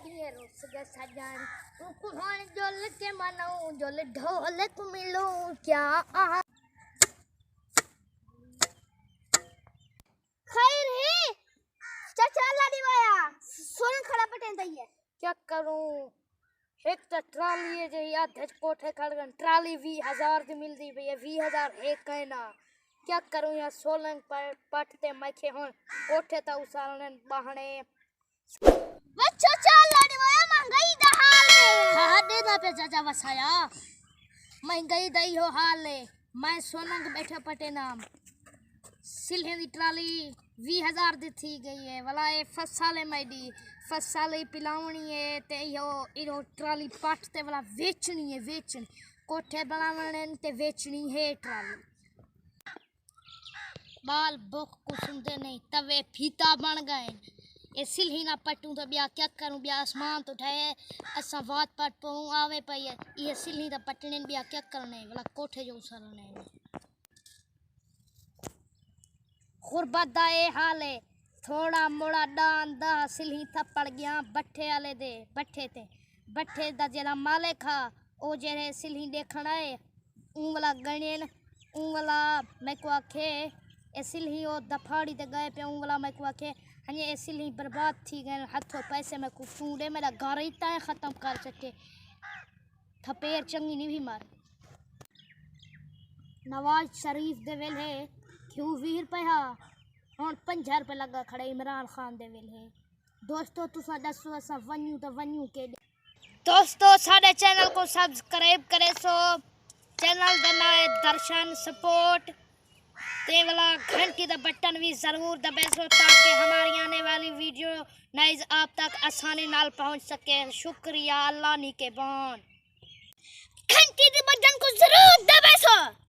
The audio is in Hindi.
दिए रुस गए सजन कुहान जोल के मनाऊं जोल ढोल को मिलूं क्या खैर है चाचा लाडी वाया सोन खड़ा पटेन दइए क्या करूं एक तो ट्राली है जे या धज कोठे खड़गन ट्राली 20,000 की मिलती भैया 20,000 एक कहना क्या करूं या सोलंग पर पटते मखे हों कोठे ता उसालने बहने वो चाचा लाडी वाया महंगाई दा हाल है हाँ दे ना पे चाचा वसाया महंगाई दई हो हाल है मैं सोलंग बैठे पटे नाम सिल्हे दी ट्राली 20,000 दी थी गई है वाला ये फसाले मैडी फसाले पिलावनी है ते यो ट्राली पटते वाला बेचनी है बेचनी कोठे बनावने ते बेचनी है ट्राली बाल बुख को सुनते नहीं तवे फीता बन गए ये सिल्ही ना पटूं तो ब्याह क्या करूं ब्याह आसमान तो उठाए असा वात पट पाऊं आवे पई ये सिल्ही दा पटने ब्याह क्या करने वाला कोठे जो उसरने गुरबत दा ये हाल है थोड़ा मोड़ा डान दा सिल्ही थप्पड़ गया बट्ठे वाले दे बट्ठे ते बट्ठे दा जेड़ा मालिक हा ओ जेरे सिल्ही देखण आए उंगला गणेन उंगला मैं को आखे ए सिल्ही ओ दफाड़ी ते गए पे उंगला मैं को आखे हने ए सिल्ही बर्बाद थी गए हाथों पैसे मैं को टूंडे मेरा घर ही ताए खत्म कर सके थपेर चंगी नहीं भी मार नवाज शरीफ दे वेल है क्यों 20 रुपया हुण 50 रुपये लगा खड़े इमरान खान दे वेल है दोस्तों तुसा दसो असा वन्यू तो वन्यू के दोस्तों साडे चैनल को सब्सक्राइब करे सो चैनल दा नाम है दर्शन सपोर्ट ते वाला घंटी दा बटन भी जरूर दबे सो ताकि हमारी आने वाली वीडियो नाइज आप तक आसानी नाल पहुंच सके शुक्रिया अल्लाह नी के बान घंटी दी बटन को जरूर दबे सो।